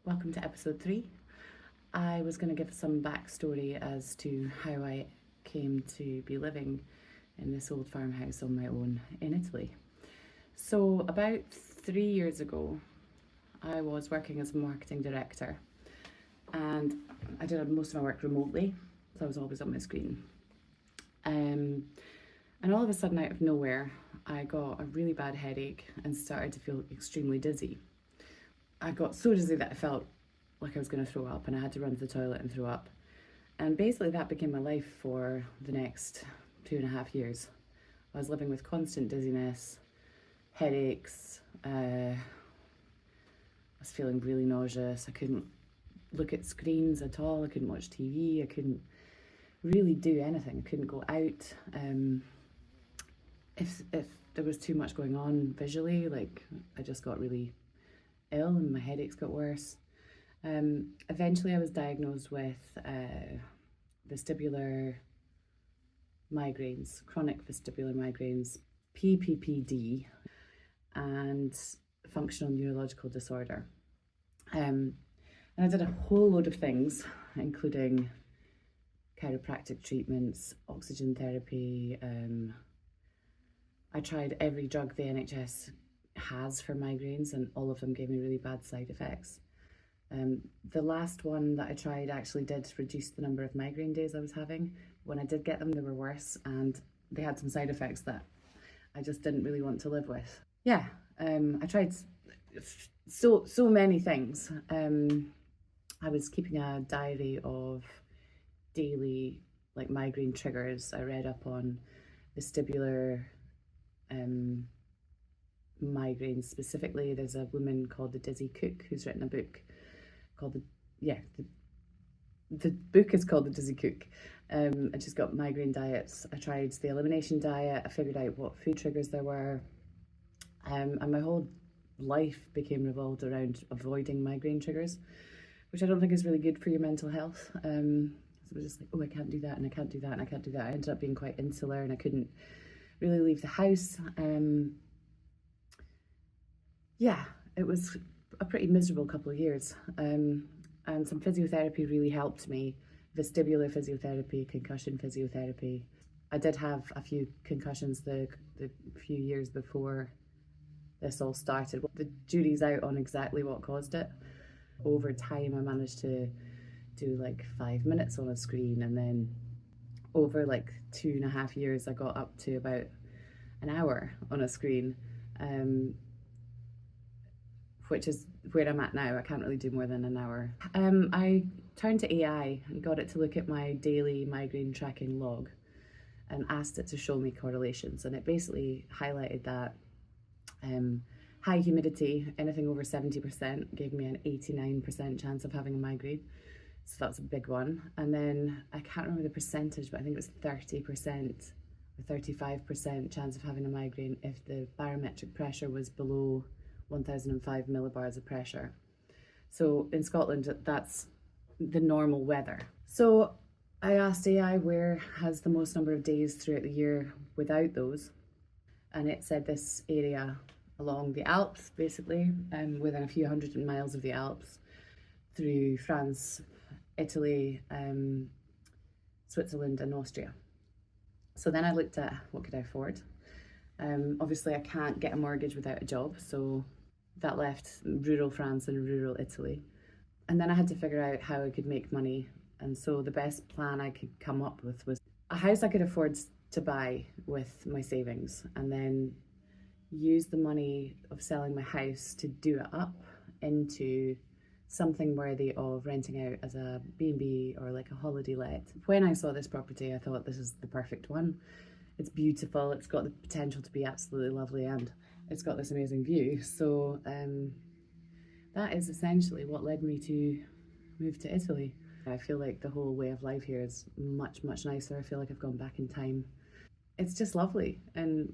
Welcome to episode 3. I was going to give some backstory as to how I came to be living in this old farmhouse on my own in Italy. So about 3 years ago, I was working as a marketing director and I did most of my work remotely, so I was always on my screen. And all of a sudden, out of nowhere, I got a really bad headache and started to feel extremely dizzy. I got so dizzy that I felt like I was going to throw up, and I had to run to the toilet and throw up. And basically that became my life for the next 2.5 years. I was living with constant dizziness, headaches, I was feeling really nauseous. I couldn't look at screens at all. I couldn't watch TV. I couldn't really do anything. I couldn't go out. If there was too much going on visually, like I just got really ill and my headaches got worse. Eventually I was diagnosed with vestibular migraines, chronic vestibular migraines, PPPD, and functional neurological disorder. And I did a whole load of things, including chiropractic treatments, oxygen therapy. I tried every drug the NHS has for migraines, and all of them gave me really bad side effects. The last one that I tried actually did reduce the number of migraine days I was having. When I did get them, they were worse, and they had some side effects that I just didn't really want to live with. Yeah, I tried so many things. I was keeping a diary of daily migraine triggers. I read up on vestibular migraines specifically. There's a woman called the Dizzy Cook who's written a book called the book is called The Dizzy Cook, and she's got migraine diets. I tried the elimination diet. I figured out what food triggers there were, and my whole life became revolved around avoiding migraine triggers, which I don't think is really good for your mental health. So I was just like, oh, I can't do that, and I can't do that, and I can't do that. I ended up being quite insular, and I couldn't really leave the house. Yeah, it was a pretty miserable couple of years, and some physiotherapy really helped me. Vestibular physiotherapy, concussion physiotherapy. I did have a few concussions the few years before this all started. The jury's out on exactly what caused it. Over time I managed to do 5 minutes on a screen, and then over 2.5 years I got up to about an hour on a screen, which is where I'm at now. I can't really do more than an hour. I turned to AI and got it to look at my daily migraine tracking log and asked it to show me correlations, and it basically highlighted that high humidity, anything over 70%, gave me an 89% chance of having a migraine. So that's a big one. And then I can't remember the percentage, but I think it was 30% or 35% chance of having a migraine if the barometric pressure was below 1005 millibars of pressure. So in Scotland, that's the normal weather. So I asked AI where has the most number of days throughout the year without those, and it said this area along the Alps, basically, within a few hundred miles of the Alps, through France, Italy, Switzerland and Austria. So then I looked at what could I afford. Obviously I can't get a mortgage without a job, so that left rural France and rural Italy. And then I had to figure out how I could make money. And so the best plan I could come up with was a house I could afford to buy with my savings, and then use the money of selling my house to do it up into something worthy of renting out as a B&B or a holiday let. When I saw this property, I thought this is the perfect one. It's beautiful, it's got the potential to be absolutely lovely, and it's got this amazing view. So that is essentially what led me to move to Italy. I feel like the whole way of life here is much nicer. I feel like I've gone back in time. It's just lovely, and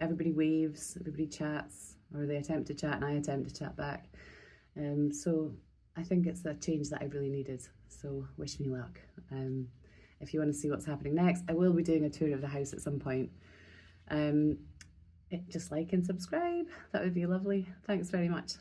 everybody waves, everybody chats, or they attempt to chat and I attempt to chat back. So I think it's a change that I really needed, so wish me luck. If you want to see what's happening next, I will be doing a tour of the house at some point. Just like and subscribe, that would be lovely. Thanks very much.